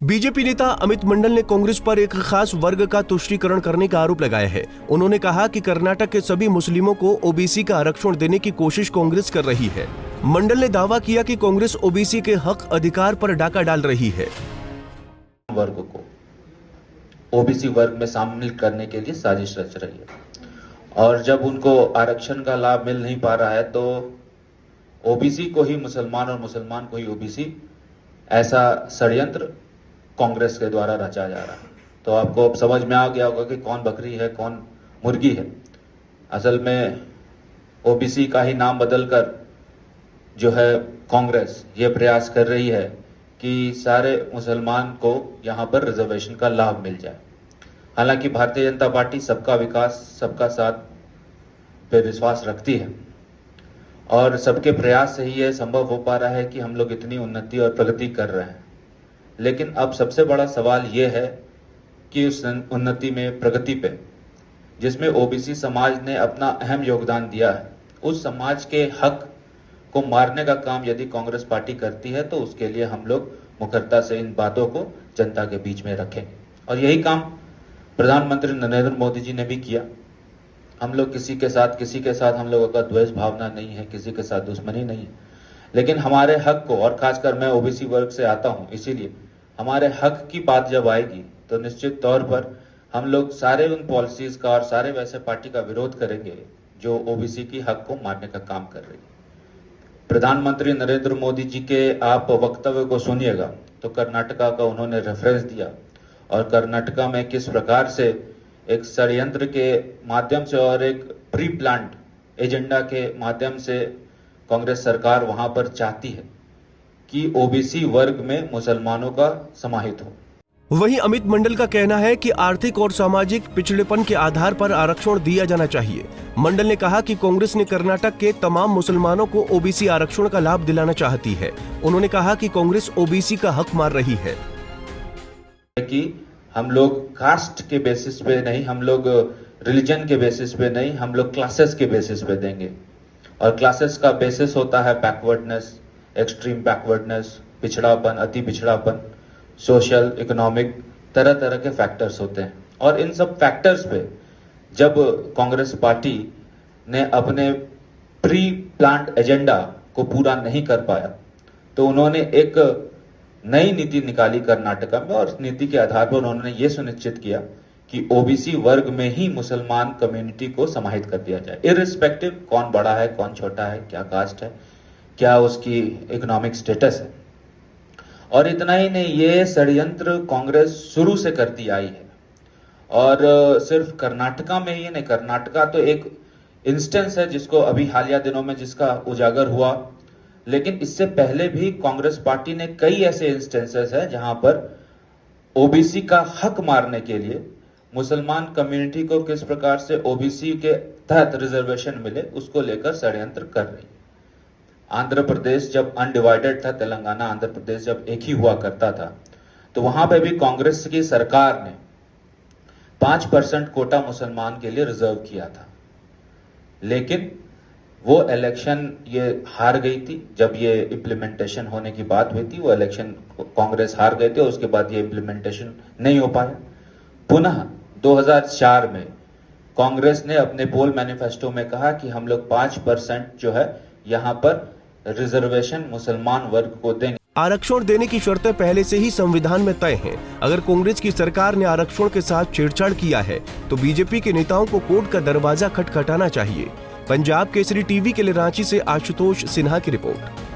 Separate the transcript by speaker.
Speaker 1: BJP नेता अमित मंडल ने कांग्रेस पर एक खास वर्ग का तुष्टीकरण करने का आरोप लगाया है। उन्होंने कहा कि कर्नाटक के सभी मुस्लिमों को ओबीसी का आरक्षण देने की कोशिश कांग्रेस कर रही है। मंडल ने दावा किया कि कांग्रेस ओबीसी के हक अधिकार पर डाका डाल रही है।
Speaker 2: वर्ग को ओबीसी वर्ग में शामिल करने के लिए साजिश रच रही है और जब उनको आरक्षण का लाभ मिल नहीं पा रहा है तो ओबीसी को ही मुसलमान और मुसलमान को ही ओबीसी, ऐसा षड्यंत्र कांग्रेस के द्वारा रचा जा रहा है। तो आपको अब समझ में आ गया होगा कि कौन बकरी है कौन मुर्गी है। असल में ओबीसी का ही नाम बदलकर जो है कांग्रेस ये प्रयास कर रही है कि सारे मुसलमान को यहां पर रिजर्वेशन का लाभ मिल जाए। हालांकि भारतीय जनता पार्टी सबका विकास सबका साथ पे विश्वास रखती है और सबके प्रयास से ही यह संभव हो पा रहा है कि हम लोग इतनी उन्नति और प्रगति कर रहे हैं। लेकिन अब सबसे बड़ा सवाल यह है कि उस उन्नति में, प्रगति पे, जिसमें ओबीसी समाज ने अपना अहम योगदान दिया है, उस समाज के हक को मारने का काम यदि कांग्रेस पार्टी करती है तो उसके लिए हम लोग मुखरता से इन बातों को जनता के बीच में रखेंगे। और यही काम प्रधानमंत्री नरेंद्र मोदी जी ने भी किया। हम लोग किसी के साथ हम लोगों का द्वेष भावना नहीं है, किसी के साथ दुश्मनी नहीं है, लेकिन हमारे हक को, और खासकर मैं ओबीसी वर्ग से आता हूं, इसीलिए हमारे हक की बात जब आएगी तो निश्चित तौर पर हम लोग सारे उन पॉलिसीज का और सारे वैसे पार्टी का विरोध करेंगे जो ओबीसी की हक को मारने का काम कर रही है। प्रधानमंत्री नरेंद्र मोदी जी के आप वक्तव्य को सुनिएगा तो कर्नाटका का उन्होंने रेफरेंस दिया और कर्नाटका में किस प्रकार से एक षड्यंत्र के माध्यम से और एक प्री प्लान्ड एजेंडा के माध्यम से कांग्रेस सरकार वहां पर चाहती है कि ओबीसी वर्ग में मुसलमानों का समाहित हो।
Speaker 1: वहीं अमित मंडल का कहना है कि आर्थिक और सामाजिक पिछड़ेपन के आधार पर आरक्षण दिया जाना चाहिए। मंडल ने कहा कि कांग्रेस ने कर्नाटक के तमाम मुसलमानों को ओबीसी आरक्षण का लाभ दिलाना चाहती है। उन्होंने कहा कि कांग्रेस ओबीसी का हक मार रही है
Speaker 2: कि हम लोग कास्ट के बेसिस पे नहीं, हम लोग रिलीजन के बेसिस पे नहीं, हम लोग क्लासेस के बेसिस पे देंगे। और क्लासेस का बेसिस होता है बैकवर्डनेस, एक्सट्रीम बैकवर्डनेस, पिछड़ापन, अति पिछड़ापन, सोशल, इकोनॉमिक, तरह तरह के फैक्टर्स होते हैं। और इन सब फैक्टर्स पे जब कांग्रेस पार्टी ने अपने प्री प्लान्ड एजेंडा को पूरा नहीं कर पाया तो उन्होंने एक नई नीति निकाली कर्नाटका में और नीति के आधार पर उन्होंने ये सुनिश्चित किया कि ओबीसी वर्ग में ही मुसलमान कम्युनिटी को समाहित कर दिया जाए, इररिस्पेक्टिव कौन बड़ा है कौन छोटा है, क्या कास्ट है, क्या उसकी इकोनॉमिक स्टेटस है। और इतना ही नहीं, ये षड्यंत्र कांग्रेस शुरू से करती आई है और सिर्फ कर्नाटका में ही नहीं, कर्नाटका तो एक इंस्टेंस है जिसको अभी हालिया दिनों में जिसका उजागर हुआ, लेकिन इससे पहले भी कांग्रेस पार्टी ने कई ऐसे इंस्टेंसेस हैं जहां पर ओबीसी का हक मारने के लिए मुसलमान कम्युनिटी को किस प्रकार से ओबीसी के तहत रिजर्वेशन मिले उसको लेकर षड्यंत्र कर रही है। आंध्र प्रदेश जब अनडिवाइडेड था, तेलंगाना आंध्र प्रदेश जब एक ही हुआ करता था, तो वहां पे भी कांग्रेस की सरकार ने 5% कोटा मुसलमान के लिए रिजर्व किया था। लेकिन वो इलेक्शन ये हार गई थी। जब ये इम्प्लीमेंटेशन होने की बात हुई थी, वो इलेक्शन कांग्रेस हार गए थे, उसके बाद ये इम्प्लीमेंटेशन नहीं हो पाया। पुनः 2004 में कांग्रेस ने अपने पोल मैनिफेस्टो में कहा कि हम लोग 5% जो है यहाँ पर रिजर्वेशन मुसलमान वर्ग को देंगे।
Speaker 1: आरक्षण देने की शर्तें पहले से ही संविधान में तय हैं। अगर कांग्रेस की सरकार ने आरक्षण के साथ छेड़छाड़ किया है तो बीजेपी के नेताओं को कोर्ट का दरवाजा खटखटाना चाहिए। पंजाब केसरी टीवी के लिए रांची से आशुतोष सिन्हा की रिपोर्ट।